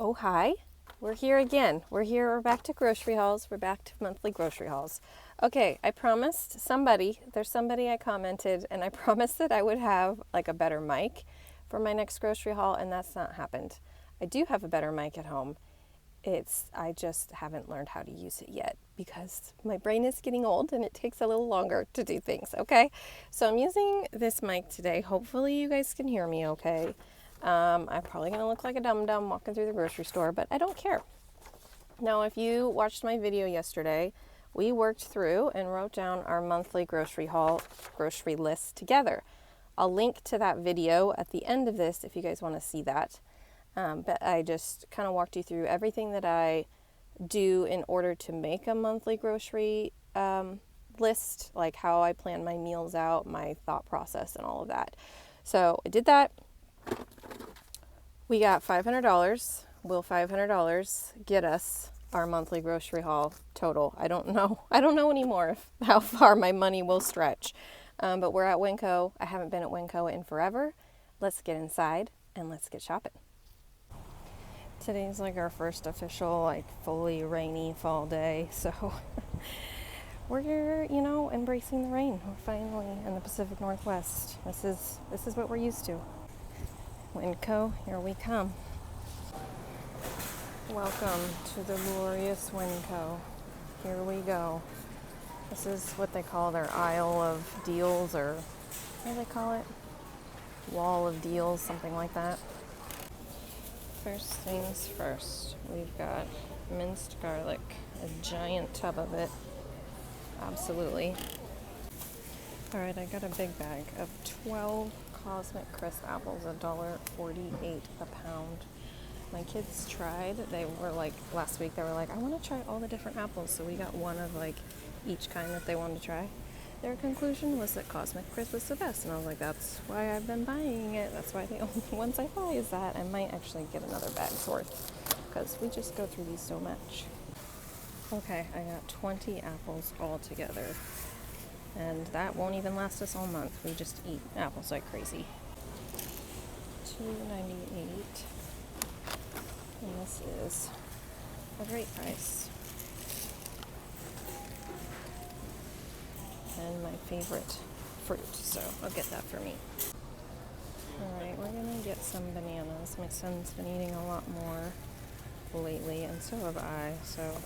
Oh, hi. We're here again. We're back to grocery hauls. We're back to monthly grocery hauls. Okay, I promised there's somebody I commented, and I promised that I would have like a better mic for my next grocery haul, and that's not happened. I do have a better mic at home. I just haven't learned how to use it yet because my brain is getting old and it takes a little longer to do things, okay? So I'm using this mic today. Hopefully you guys can hear me okay. I'm probably going to look like a dum-dum walking through the grocery store, but I don't care. Now, if you watched my video yesterday, we worked through and wrote down our monthly grocery list together. I'll link to that video at the end of this if you guys want to see that. But I just kind of walked you through everything that I do in order to make a monthly grocery list, like how I plan my meals out, my thought process, and all of that. So I did that. We got $500. Will $500 get us our monthly grocery haul total? I don't know anymore how far my money will stretch. But we're at WinCo. I haven't been at WinCo in forever. Let's get inside and let's get shopping. Today's like our first official, like fully rainy fall day. So we're, embracing the rain. We're finally in the Pacific Northwest. This is what we're used to. WinCo, here we come. Welcome to the glorious WinCo. Here we go. This is what they call their aisle of deals, or what do they call it? Wall of deals, something like that. First things first, we've got minced garlic, a giant tub of it. Absolutely. All right, I got a big bag of 12 Cosmic Crisp apples, $1.48 a pound. My kids tried. They were like, last week they were like, I want to try all the different apples. So we got one of like each kind that they wanted to try. Their conclusion was that Cosmic Crisp was the best. And I was like, that's why I've been buying it. That's why the only ones I buy is that. I might actually get another bag's worth because we just go through these so much. Okay, I got 20 apples all together. And that won't even last us all month. We just eat apples like crazy. $2.98. And this is a great price. And my favorite fruit, so I'll get that for me. Alright, we're gonna get some bananas. My son's been eating a lot more lately, and so have I, so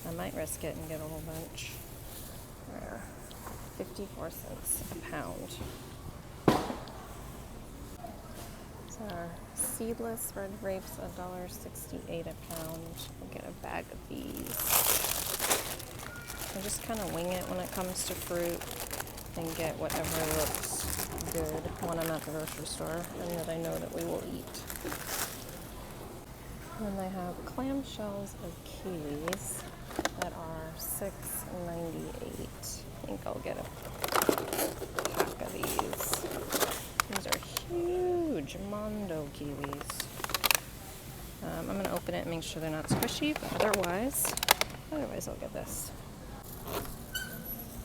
I might risk it and get a whole bunch. There. 54 cents a pound. So our seedless red grapes, $1.68 a pound. We'll get a bag of these. I just kind of wing it when it comes to fruit and get whatever looks good when I'm at the grocery store and that I know that we will eat. And they have clamshells of kiwis that are $6.98. I think I'll get a pack of these. These are huge Mondo kiwis. I'm going to open it and make sure they're not squishy, but otherwise I'll get this.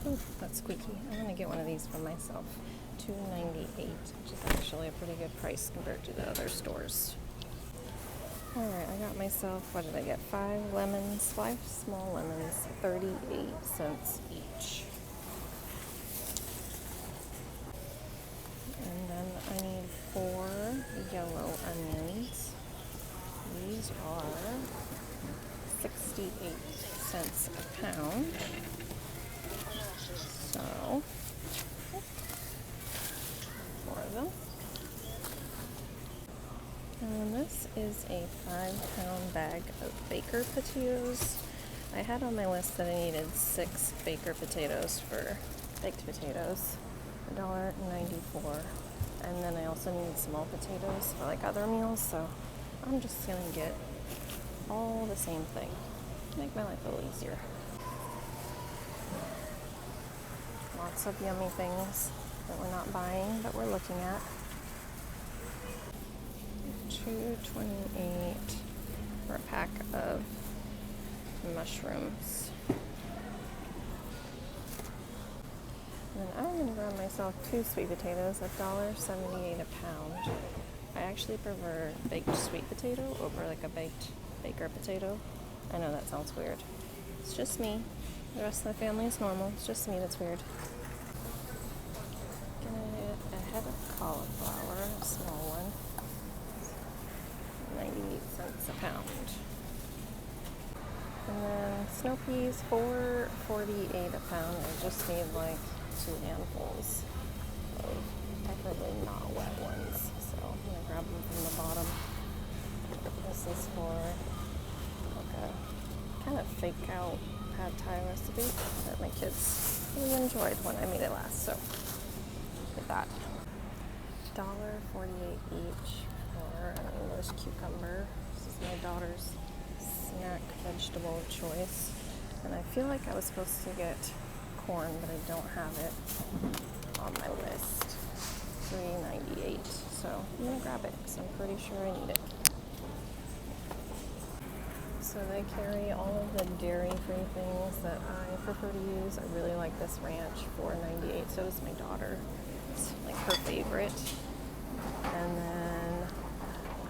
Ooh, that's squeaky. I'm going to get one of these for myself. $2.98, which is actually a pretty good price compared to the other stores. Alright, I got myself, what did I get? 5 small lemons, 38 cents each. And then I need 4 yellow onions. These are 68 cents a pound. So, 4 of them. And this is a 5-pound bag of baker potatoes. I had on my list that I needed 6 baker potatoes for baked potatoes, $1.94. And then I also need small potatoes for like other meals, so I'm just gonna get all the same thing. Make my life a little easier. Lots of yummy things that we're not buying, but we're looking at. $2.28 for a pack of mushrooms. And I'm going to grab myself 2 sweet potatoes, $1.78 a pound. I actually prefer baked sweet potato over like a baked baker potato. I know that sounds weird. It's just me. The rest of the family is normal. It's just me that's weird. Gonna get a head of cauliflower, a small one. 98 cents a pound. And then snow peas, $4.48 a pound. I just need like 2 handfuls of preferably not wet ones. So I'm gonna grab them from the bottom. This is for like a kind of fake out pad thai recipe that my kids really enjoyed when I made it last. So get that. $1.48 each for an English cucumber. This is my daughter's snack vegetable of choice. And I feel like I was supposed to get corn, but I don't have it on my list. $3.98. So I'm gonna grab it because I'm pretty sure I need it. So they carry all of the dairy-free things that I prefer to use. I really like this ranch, $4.98. So does my daughter. It's like her favorite. And then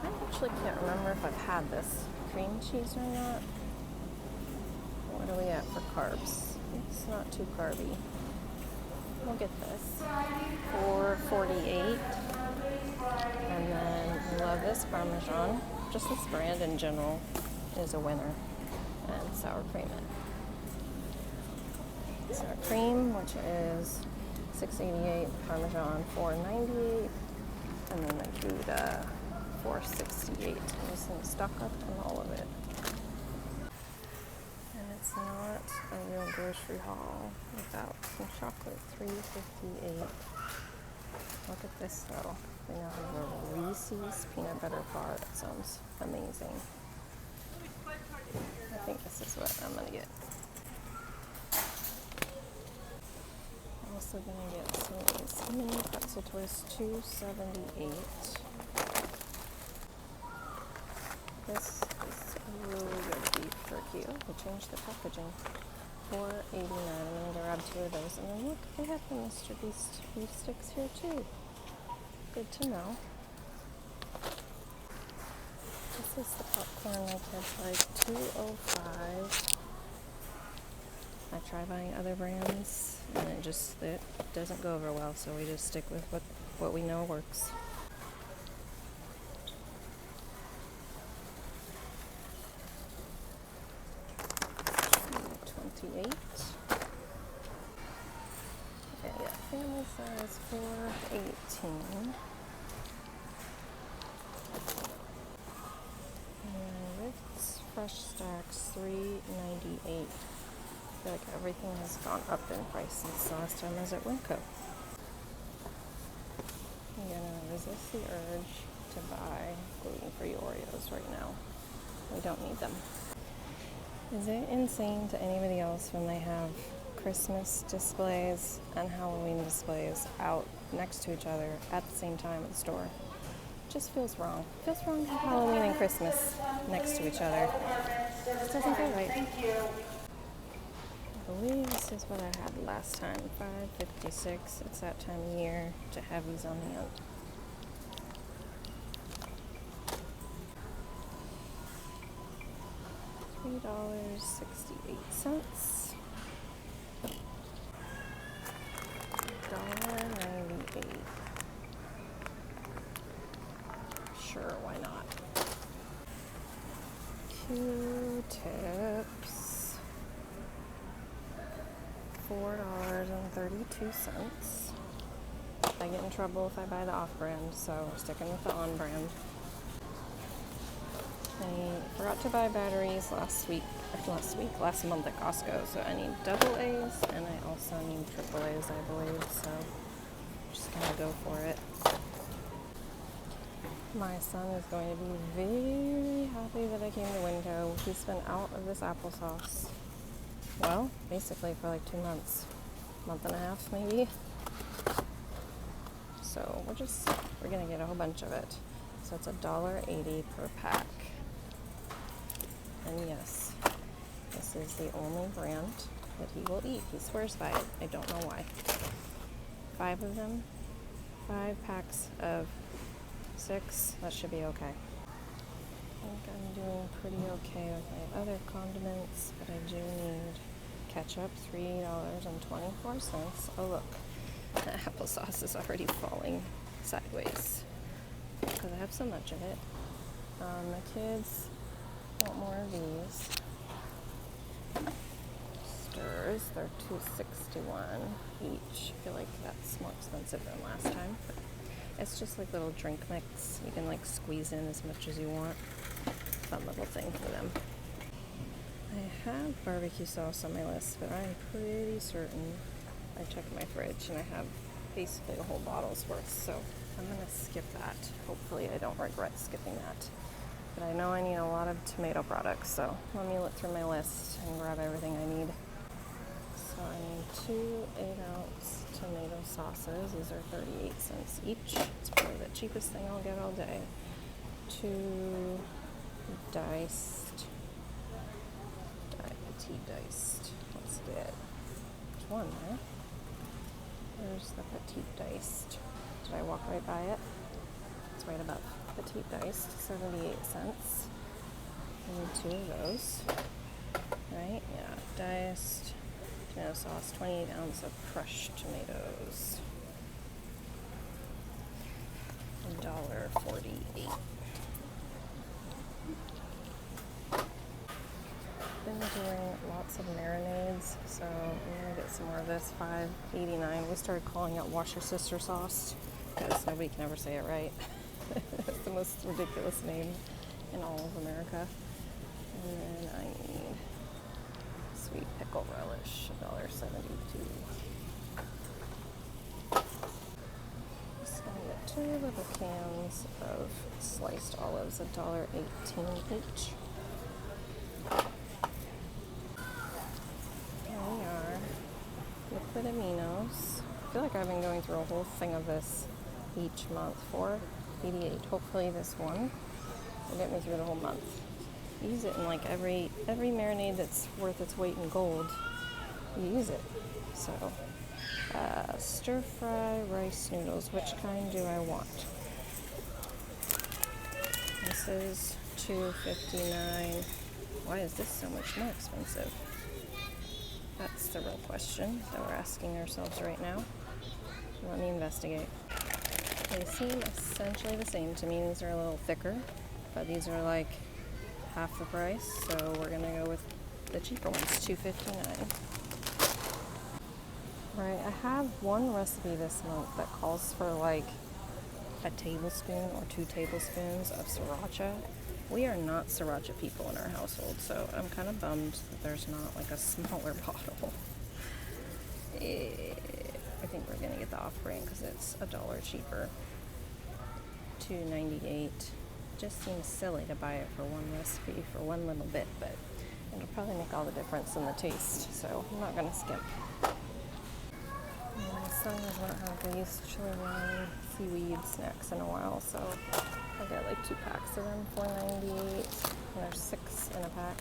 I actually can't remember if I've had this cream cheese or not. What are we at for carbs? It's not too carby. We'll get this. $4.48. And then I love this Parmesan. Just this brand in general is a winner. And sour cream it. Sour cream, which is $6.88, Parmesan $4.98, and then the Gouda $4.68. I'm just gonna stock up on all of it. And it's not a real grocery haul without some chocolate. $3.58. Look at this though. We now have a Reese's peanut butter bar. That sounds amazing. I think this is what I'm gonna get. I'm also gonna get some of these mini pretzel twists, $2.78. This is a really good beef jerky. Oh, they changed the packaging. $4.89. I'm gonna grab 2 of those. And then look, they have the Mr. Beast beef sticks here too. Good to know. This is the popcorn my kids like, $2.05. I try buying other brands and it doesn't go over well, so we just stick with what we know works. $2.28. Okay, yeah, family size $4.18. Fresh stacks $3.98. I feel like everything has gone up in price since the last time I was at WinCo. I'm gonna resist the urge to buy gluten-free Oreos right now. We don't need them. Is it insane to anybody else when they have Christmas displays and Halloween displays out next to each other at the same time at the store? Just feels wrong. It feels wrong to have Halloween and Christmas next to each other. It just doesn't feel right. I believe this is what I had last time, $5.56. It's that time of year to have these on the end. $3.68. $1.98. Sure, why not? Q-tips. $4.32. I get in trouble if I buy the off-brand, so we're sticking with the on-brand. I forgot to buy batteries last month at Costco, so I need double A's and I also need triple A's, I believe, so I'm just gonna go for it. My son is going to be very happy that I came to WinCo. He's been out of this applesauce, well, basically for like 2 months, month and a half maybe. So we're gonna get a whole bunch of it. So it's $1.80 per pack. And yes, this is the only brand that he will eat. He swears by it. I don't know why. 5 of them, 5 packs of 6. That should be okay. I think I'm doing pretty okay with my other condiments, but I do need ketchup, $3.24. Oh look, the applesauce is already falling sideways because I have so much of it. My kids want more of these. Stirs, they're $2.61 each. I feel like that's more expensive than last time, but it's just like little drink mix. You can like squeeze in as much as you want. Fun little thing for them. I have barbecue sauce on my list, but I'm pretty certain I checked my fridge and I have basically a whole bottle's worth, so I'm gonna skip that. Hopefully I don't regret skipping that. But I know I need a lot of tomato products, so let me look through my list and grab everything I need. So I need 2 8-ounce tomato sauces. These are 38 cents each. It's probably the cheapest thing I'll get all day. 2 diced, petite diced. Let's get, there's one there. There's the petite diced. Did I walk right by it? It's right above. Petite diced, 78 cents. I need 2 of those. Right? Yeah. Diced tomato sauce, 28 ounce of crushed tomatoes. $1.48. Been doing lots of marinades, so I'm gonna get some more of this. $5.89. We started calling it Wash Your Sister sauce because nobody can ever say it right. It's the most ridiculous name in all of America. And then I need sweet pickle relish, $1.72. Just gonna get 2 little cans of sliced olives, $1.18 each. Here we are. Liquid aminos. I feel like I've been going through a whole thing of this each month. $4.88. Hopefully this one will get me through the whole month. Use it in like every marinade that's worth its weight in gold. You use it. So stir fry rice noodles. Which kind do I want? This is $2.59. Why is this so much more expensive? That's the real question that we're asking ourselves right now. Let me investigate. They seem essentially the same to me. These are a little thicker, but these are like half the price, so we're gonna go with the cheaper ones, $2.59. Right, I have one recipe this month that calls for like a tablespoon or 2 tablespoons of sriracha. We are not sriracha people in our household, so I'm kind of bummed that there's not like a smaller bottle. I think we're gonna get the off-brand because it's $1 cheaper. $2.98. Just seems silly to buy it for one recipe for one little bit, but it'll probably make all the difference in the taste, so I'm not gonna skimp. My son does not have these chili lime seaweed snacks in a while, so I'll get like 2 packs of them, $4.98, and there's 6 in a pack.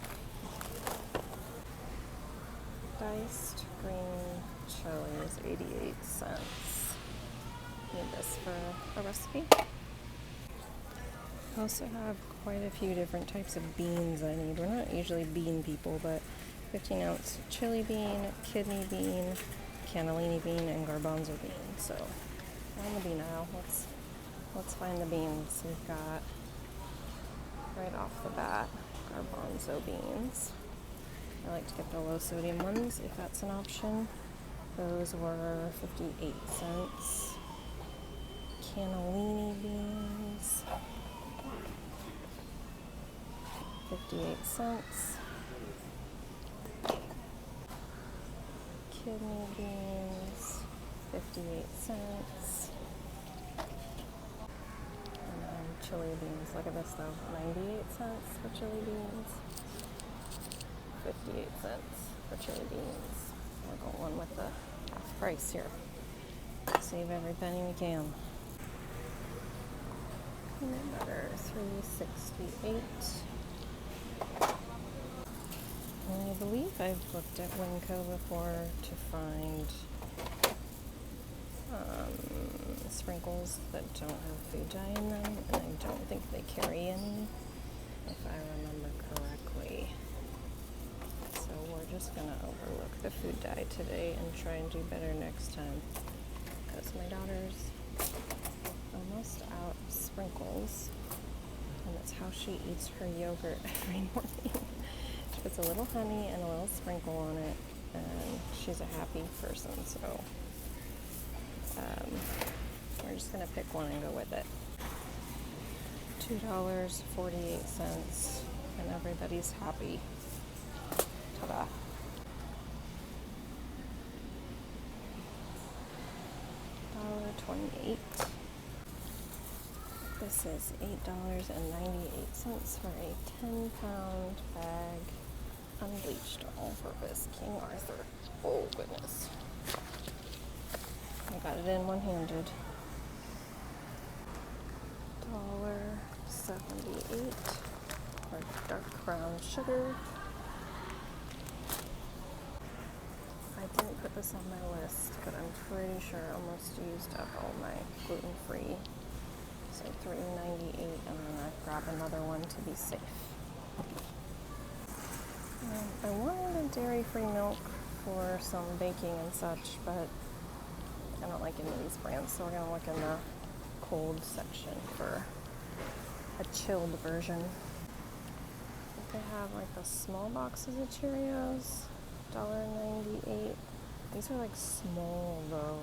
Diced green chilies, 88 cents. Need this for a recipe. I also have quite a few different types of beans I need. We're not usually bean people, but 15-ounce chili bean, kidney bean, cannellini bean, and garbanzo bean. So on the bean aisle, let's find the beans. We've got right off the bat garbanzo beans. I like to get the low sodium ones if that's an option. Those were 58 cents. Cannellini beans, 58 cents. Kidney beans, 58 cents. And then chili beans. Look at this though, 98 cents for chili beans. 58 cents for chili beans. We're going with the half price here. Save every penny we can. Peanut butter, $3.68. I believe I've looked at WinCo before to find sprinkles that don't have food dye in them, and I don't think they carry any, if I remember correctly. So we're just gonna overlook the food dye today and try and do better next time, because my daughter's almost out of sprinkles, and that's how she eats her yogurt every morning. She puts a little honey and a little sprinkle on it, and she's a happy person. So we're just gonna pick one and go with it. $2.48, and everybody's happy. Ta-da. $1.28. This is $8.98 for a 10-pound bag unbleached all-purpose King Arthur. Oh goodness. I got it in one-handed. $1.78 for dark brown sugar. I didn't put this on my list, but I'm pretty sure I almost used up all my gluten-free. So $3.98, and then I grab another one to be safe. I wanted a dairy-free milk for some baking and such, but I don't like any of these brands, so we're going to look in the cold section for a chilled version. I think they have like the small boxes of Cheerios, $1.98. These are like small though.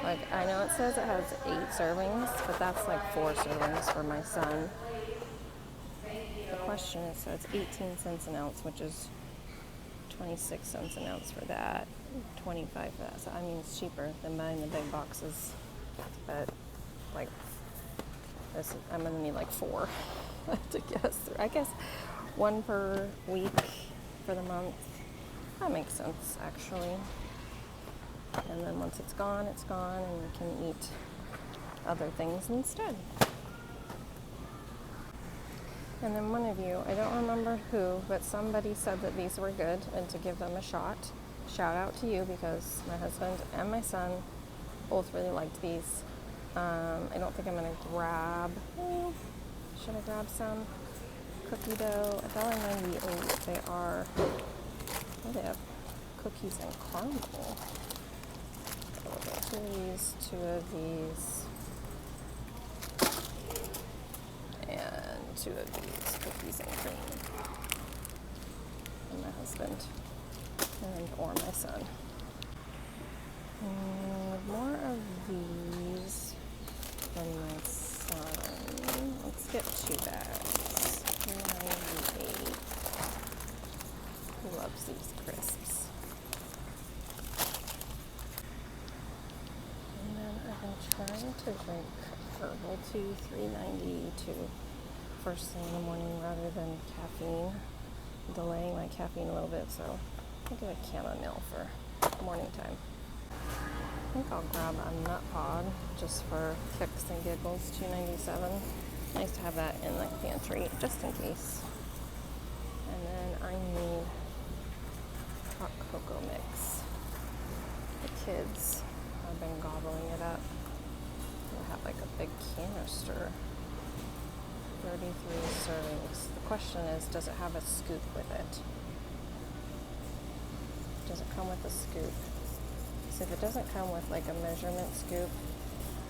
Like, I know it says it has 8 servings, but that's like 4 servings for my son. The question is, so it's 18 cents an ounce, which is 26 cents an ounce for that, 25 for that. So I mean, it's cheaper than buying the big boxes, but like this, I'm gonna need like 4 to get us through. I guess 1 per week for the month. That makes sense, actually. And then once it's gone, and you can eat other things instead. And then one of you, I don't remember who, but somebody said that these were good and to give them a shot. Shout out to you, because my husband and my son both really liked these. I don't think I'm going to grab, should I grab some cookie dough? $1.98. They are, they have cookies and caramel. So 2 of these, 2 of these, and 2 of these cookies and cream. And my husband, and or my son. And more of these than my son. Let's get 2 bags. $3.98. He loves these crisps. And then I've been trying to drink herbal tea, $3.92 first thing in the morning rather than caffeine. Delaying my caffeine a little bit, so I'll do a chamomile for morning time. I think I'll grab a nut pod just for kicks and giggles, $2.97. Nice to have that in the pantry just in case. And then I need hot cocoa mix. The kids have been gobbling it up. I have like a big canister. 33 servings. The question is, does it have a scoop with it? Does it come with a scoop? So if it doesn't come with like a measurement scoop,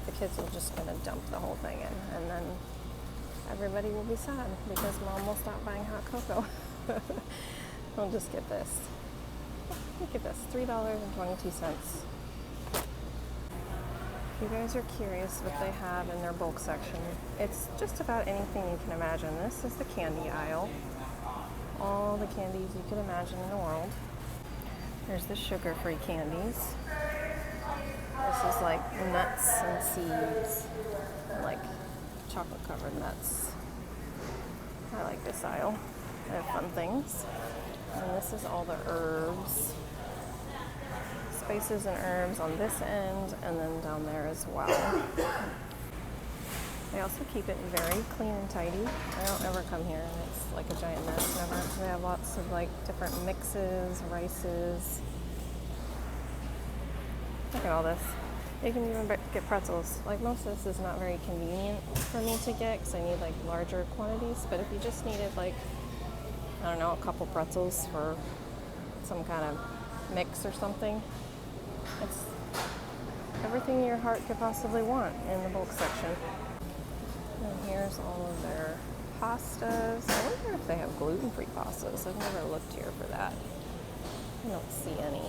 the kids are just going to dump the whole thing in, and then everybody will be sad because mom will stop buying hot cocoa. We'll just get this. Look at this, $3.22. If you guys are curious what they have in their bulk section, it's just about anything you can imagine. This is the candy aisle. All the candies you could imagine in the world. There's the sugar-free candies. This is like nuts and seeds, and like chocolate-covered nuts. I like this aisle. They have fun things. And this is all the herbs. Spices and herbs on this end, and then down there as well. They also keep it very clean and tidy. I don't ever come here and it's like a giant mess. Never. They have lots of like different mixes, rices. Look at all this. You can even get pretzels. Like, most of this is not very convenient for me to get because I need like larger quantities. But if you just needed like, I don't know, a couple pretzels for some kind of mix or something, it's everything your heart could possibly want in the bulk section. And here's all of their pastas. I wonder if they have gluten-free pastas. I've never looked here for that. I don't see any.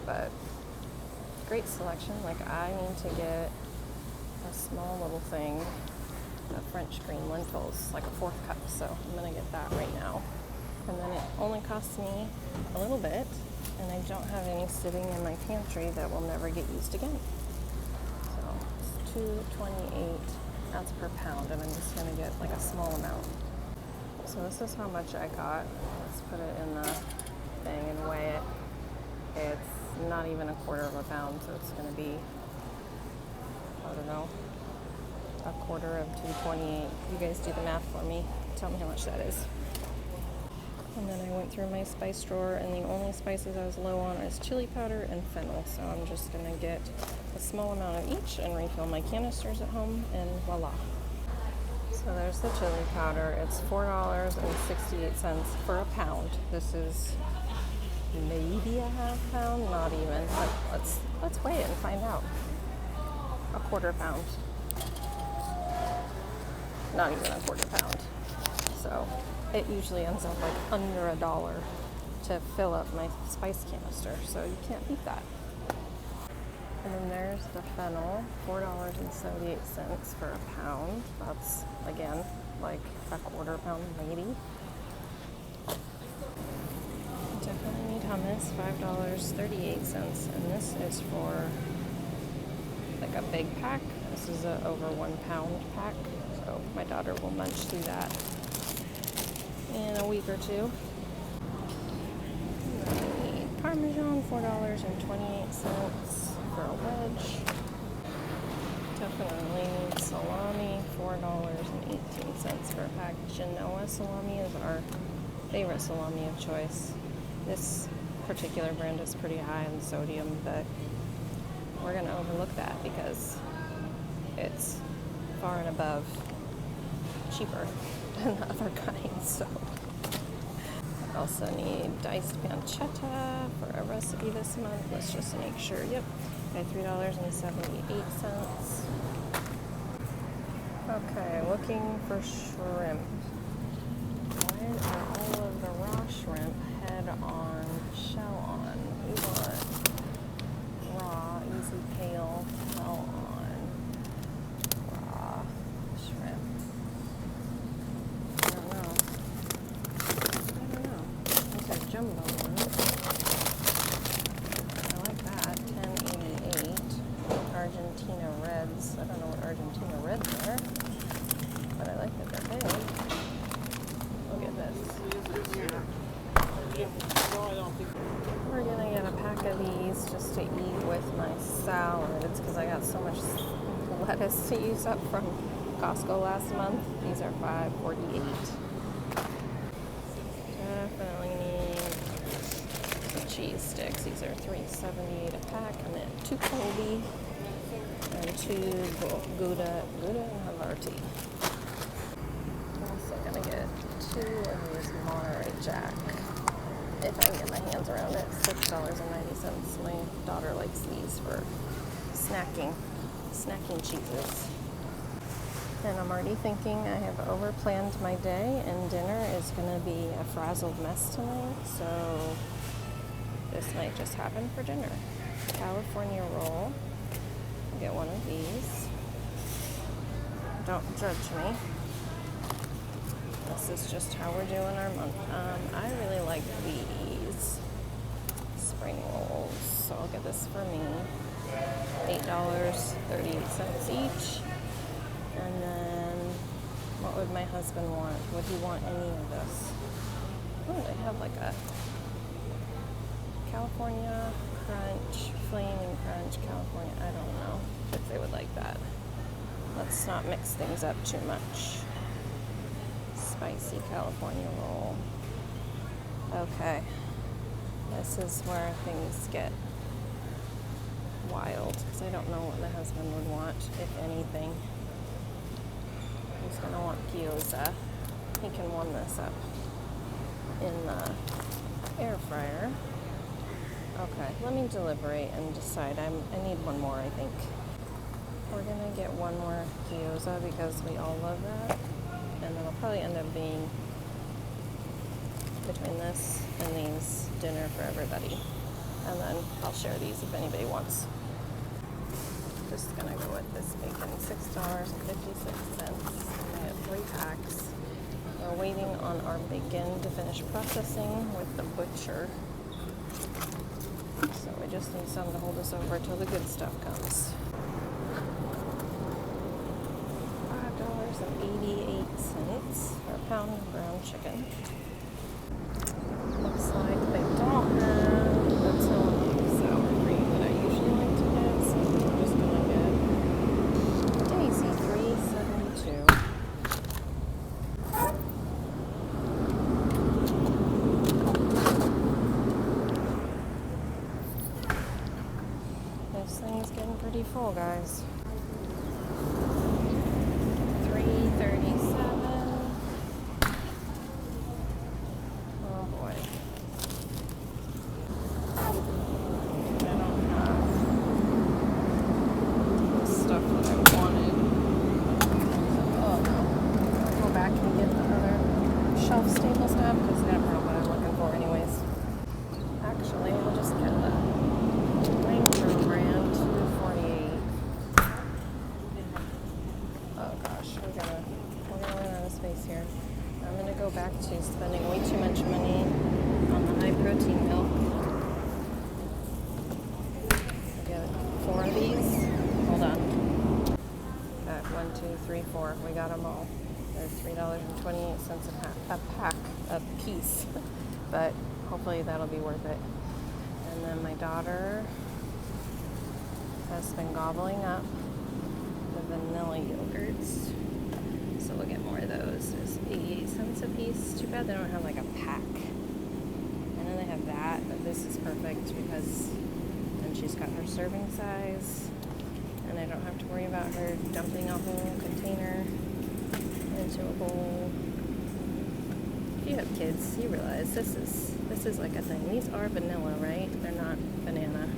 But great selection. Like, I need to get a small little thing of French green lentils, like a 4th cup. So I'm gonna get that right now. And then it only costs me a little bit, and I don't have any sitting in my pantry that will never get used again. So it's $2.28. That's per pound, and I'm just gonna get like a small amount. So this is how much I got. Let's put it in the thing and weigh it. It's not even a quarter of a pound, so it's gonna be, I don't know, a quarter of 228. You guys do the math for me. Tell me how much that is. And then I went through my spice drawer, and the only spices I was low on is chili powder and fennel. So I'm just gonna get a small amount of each and refill my canisters at home, and voila. So there's the chili powder. It's $4.68 for a pound. This is maybe a half pound, not even. But let's weigh it and find out. A quarter pound. Not even a quarter pound. So it usually ends up like under $1 to fill up my spice canister, so you can't beat that. And then there's the fennel, $4.78 for a pound. That's, again, like a quarter pound maybe. Definitely need hummus, $5.38, and this is for like a big pack. This is a over 1 pound pack, so my daughter will munch through that in a week or two. I need Parmesan, $4.28 for a wedge. Definitely need salami, $4.18 for a pack. Genoa salami is our favorite salami of choice. This particular brand is pretty high in sodium, but we're going to overlook that because it's far and above cheaper than the other kinds. So I also need diced pancetta for a recipe this month. Let's just make sure. Yep, okay, $3.78. Okay, looking for shrimp. Why are all of the raw shrimp head on, shell on? We want raw, easy pale, shell on, raw shrimp. I don't know. These are jumbo ones. I like that. $10.88. Argentina Reds. I don't know what Argentina Reds are, but I like that they're big. Look at this. We're gonna get a pack of these just to eat with my salads because I got so much lettuce to use up from Costco last month. These are $5.48. Definitely need some cheese sticks. These are $3.78 a pack, and then 2 Colby and 2 Gouda and Havarti. I'm also gonna get 2 of these Monterey Jack. If I can get my hands around it, $6.90. My daughter likes these for snacking cheeses. And I'm already thinking I have overplanned my day, and dinner is going to be a frazzled mess tonight, so this might just happen for dinner. California roll. I'll get one of these. Don't judge me. This is just how we're doing our month. I really like these spring rolls, so I'll get this for me. $8.38 each. And then, what would my husband want? Would he want any of this? Oh, they have like a California Crunch, Flaming Crunch, California. I don't know if they would like that. Let's not mix things up too much. Spicy California roll. Okay. This is where things get wild because I don't know what my husband would want, if anything. He's gonna want gyoza. He can warm this up in the air fryer. Okay, let me deliberate and decide. I need one more, I think. We're gonna get one more gyoza because we all love that. And it'll probably end up being, between this and these, dinner for everybody. And then I'll share these if anybody wants. Just gonna go with this bacon, $6.56. I have 3 packs. We're waiting on our bacon to finish processing with the butcher. So we just need some to hold us over until the good stuff comes. $5.88 for a pound of ground chicken. Looks like they don't have the Tillamook sour cream that I usually like to get, so I'm just gonna get Daisy $3.72. This thing's getting pretty full, guys. $3.37. Oh boy. I don't have the stuff that I wanted. Oh no. I'll go back and get the other shelf-stable stuff because I don't know what I'm looking for anyways. Actually, we'll just get the WinCo brand 248. Oh gosh, we're gonna run out of space here. I'm gonna go back to spending way too much money on the high protein milk. Get 4 of these. Hold on. Got 1, 2, 3, 4. We got them all. They're $3.28 a pack, a piece. But hopefully that'll be worth it. And then my daughter has been gobbling up the vanilla yogurts. So we'll get more of those. There's 88 cents a piece. Too bad they don't have like a pack. And then they have that, but this is perfect because then she's got her serving size. And I don't have to worry about her dumping a whole container into a bowl. If you have kids, you realize this is like a thing. These are vanilla, right? They're not banana.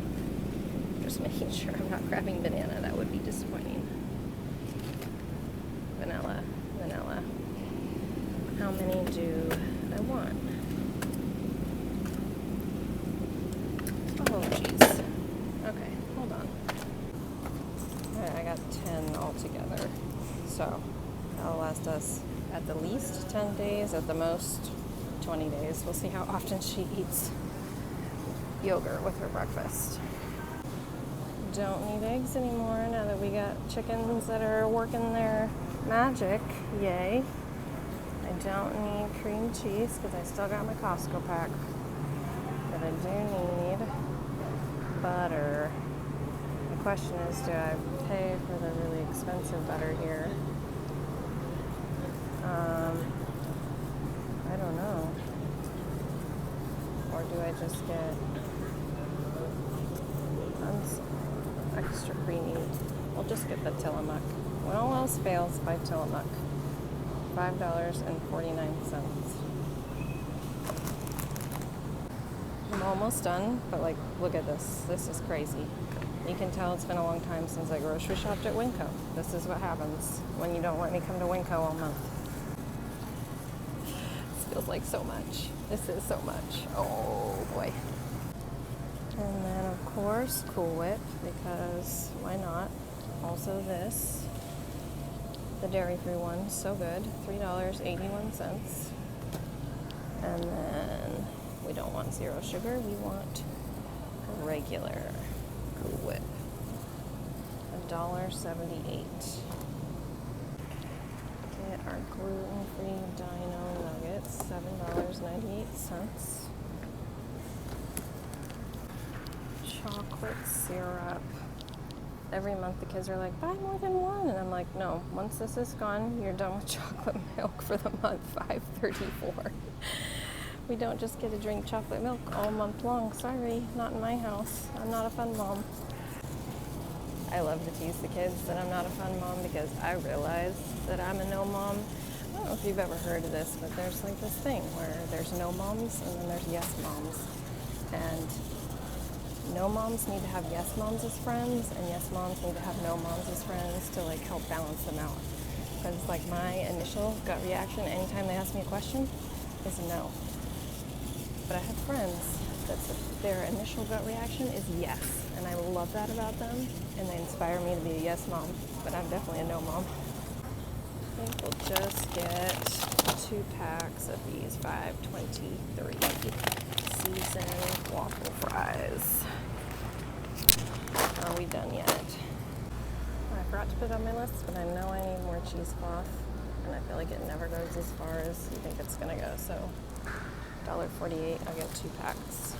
Just making sure I'm not grabbing banana. That would be disappointing. Vanilla. How many do I want? Oh, jeez. Okay, hold on. Alright, I got 10 altogether. So, that'll last us at the least 10 days, at the most 20 days. We'll see how often she eats yogurt with her breakfast. Don't need eggs anymore now that we got chickens that are working their magic. Yay. I don't need cream cheese because I still got my Costco pack. But I do need butter. The question is, do I pay for the really expensive butter here? I don't know. Or do I just get extra creamy? We'll just get the Tillamook. When all else fails, buy Tillamook. $5.49. I'm almost done, but like, look at this. This is crazy. You can tell it's been a long time since I grocery shopped at WinCo. This is what happens when you don't let me come to WinCo all month. This feels like so much. This is so much. Oh boy. And then of course Cool Whip, because why not? Also this, the dairy-free one, so good, $3.81. And then we don't want 0 sugar, we want regular Cool Whip, $1.78. Get our gluten-free Dino Nuggets, $7.98. Chocolate syrup. Every month the kids are like, buy more than one. And I'm like, no, once this is gone, you're done with chocolate milk for the month, $5.34. We don't just get to drink chocolate milk all month long. Sorry, not in my house. I'm not a fun mom. I love to tease the kids that I'm not a fun mom because I realize that I'm a no mom. I don't know if you've ever heard of this, but there's like this thing where there's no moms and then there's yes moms. And no moms need to have yes moms as friends, and yes moms need to have no moms as friends to like help balance them out. Because like my initial gut reaction anytime they ask me a question is no. But I have friends that their initial gut reaction is yes, and I love that about them, and they inspire me to be a yes mom, but I'm definitely a no mom. I think we'll just get 2 packs of these 523 seasoned waffle fries. Are we done yet? I forgot to put it on my list, but I know I need more cheesecloth, and I feel like it never goes as far as you think it's gonna go, so $1.48, I'll get 2 packs.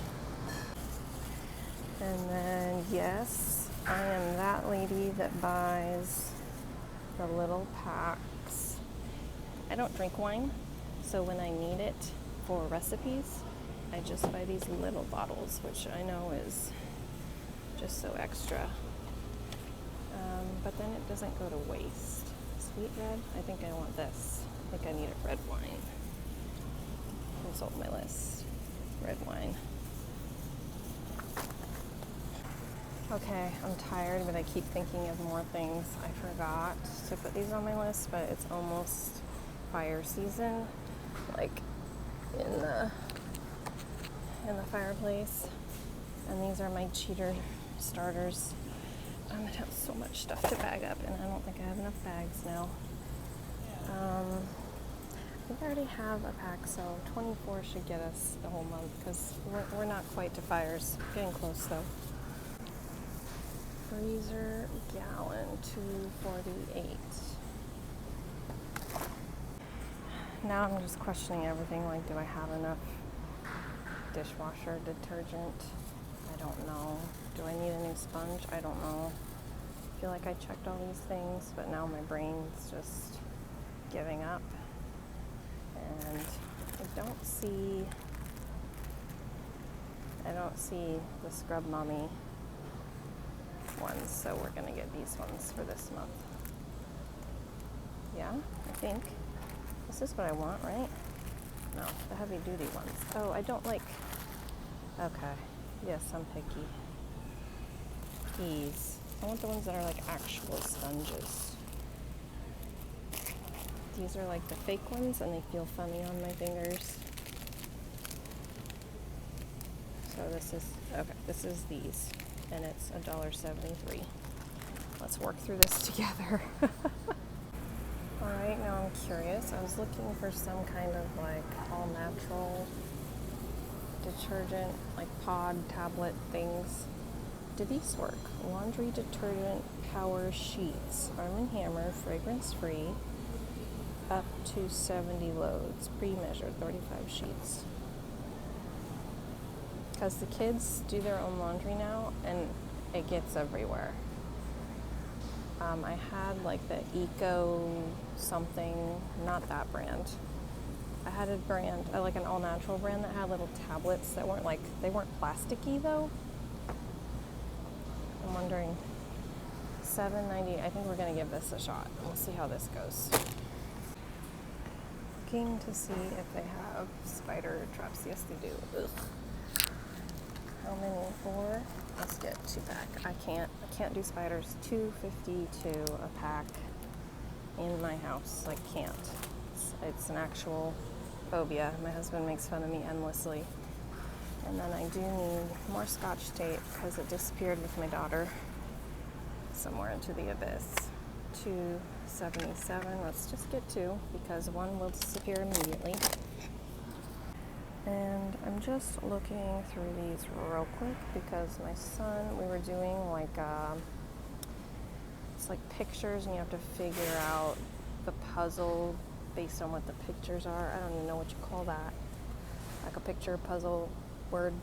And then, yes, I am that lady that buys the little packs. I don't drink wine, so when I need it for recipes, I just buy these little bottles, which I know is just so extra. But then it doesn't go to waste. Sweet red, I think I want this. I think I need a red wine. Consult my list. Red wine. Okay, I'm tired, but I keep thinking of more things. I forgot to put these on my list, but it's almost fire season, like in the fireplace. And these are my cheater starters. I'm gonna have so much stuff to bag up, and I don't think I have enough bags now. I think I already have a pack, so 24 should get us the whole month, because we're not quite to fires. Getting close though. Freezer gallon, $2.48. Now I'm just questioning everything, like do I have enough dishwasher detergent? I don't know. Do I need a new sponge? I don't know. I feel like I checked all these things, but now my brain's just giving up. And I don't see the Scrub Mommy ones, so we're gonna get these ones for this month. Yeah, I think. This is what I want, right? No, the heavy duty ones. Oh, I don't like, okay. Yes, I'm picky. These. I want the ones that are like actual sponges. These are like the fake ones and they feel funny on my fingers. So this is these, and it's $1.73. Let's work through this together. All right, now I'm curious. I was looking for some kind of like all natural detergent, like pod tablet things. Do these work? Laundry detergent power sheets, Arm & Hammer, fragrance free, up to 70 loads, pre-measured, 35 sheets. Because the kids do their own laundry now, and it gets everywhere. I had like the Eco something, not that brand. I had a brand, like an all-natural brand that had little tablets that weren't they weren't plasticky though. I'm wondering, $7.90. I think we're gonna give this a shot. We'll see how this goes. Looking to see if they have spider traps. Yes, they do. Ugh. How many? 4? Let's get 2-pack. I can't do spiders. $2.52 a pack in my house. Like, can't. It's an actual phobia. My husband makes fun of me endlessly. And then I do need more Scotch tape because it disappeared with my daughter somewhere into the abyss. $2.77. Let's just get 2 because 1 will disappear immediately. And I'm just looking through these real quick because my son, we were doing like it's like pictures, and you have to figure out the puzzle based on what the pictures are. I don't even know what you call that. Like a picture puzzle word.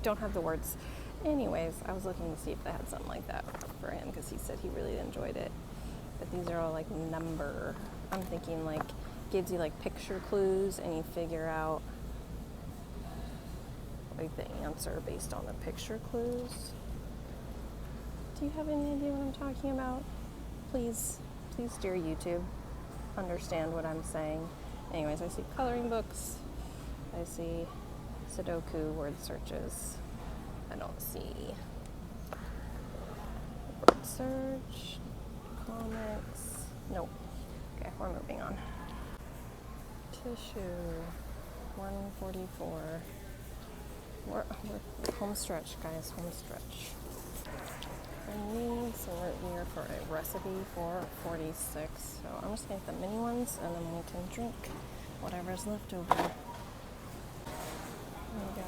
Don't have the words. Anyways, I was looking to see if they had something like that for him because he said he really enjoyed it. But these are all like number. I'm thinking like gives you like picture clues and you figure out like the answer based on the picture clues. Do you have any idea what I'm talking about? Please, dear YouTube, understand what I'm saying. Anyways, I see coloring books. I see Sudoku word searches. I don't see word search, comics. Nope. Okay, we're moving on. Tissue, 144. We're home stretch, guys, home stretch. I need some root beer for a recipe for 46. So I'm just gonna get the mini ones and then we can drink whatever's left over. We got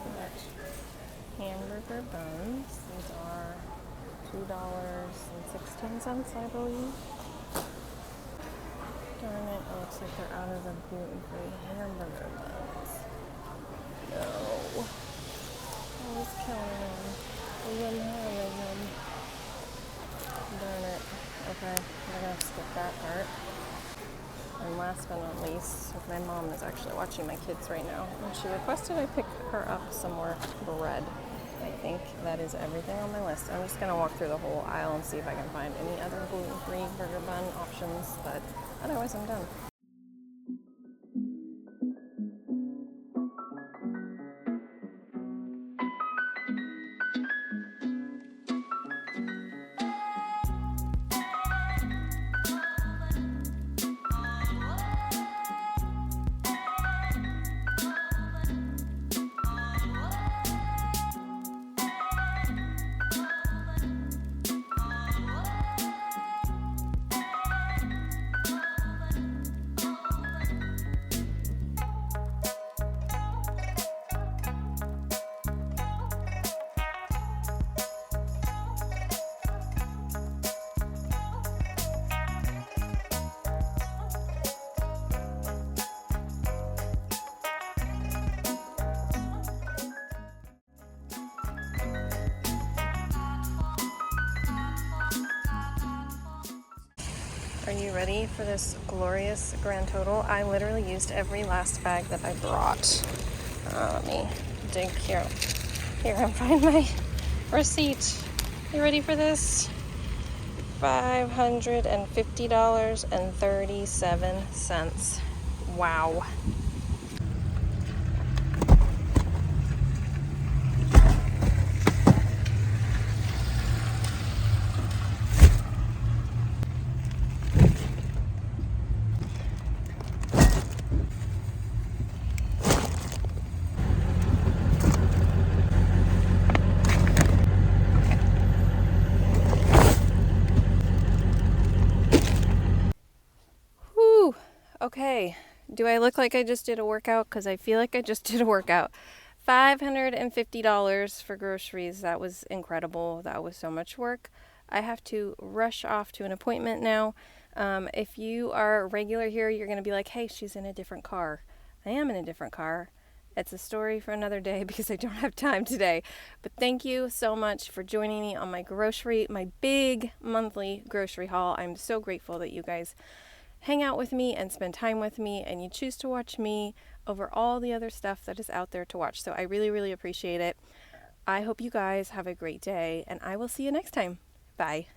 hamburger buns. These are $2.16, I believe. Darn it, it looks like they're out of the gluten-free hamburger buns. No. I was counting them. We wouldn't have them. Darn it. Okay, we're gonna skip that part. And last but not least, my mom is actually watching my kids right now, and she requested I pick her up some more bread. I think that is everything on my list. I'm just gonna walk through the whole aisle and see if I can find any other gluten-free burger bun options, but otherwise I'm done. Are you ready for this glorious grand total? I literally used every last bag that I brought. Let me dig here and find my receipt. You ready for this? $550.37. Wow. Okay, do I look like I just did a workout? Because I feel like I just did a workout. $550 for groceries. That was incredible. That was so much work. I have to rush off to an appointment now. If you are regular here, you're going to be like, hey, she's in a different car. I am in a different car. It's a story for another day because I don't have time today. But thank you so much for joining me on my big monthly grocery haul. I'm so grateful that you guys hang out with me and spend time with me, and you choose to watch me over all the other stuff that is out there to watch. So I really, really appreciate it. I hope you guys have a great day, and I will see you next time. Bye.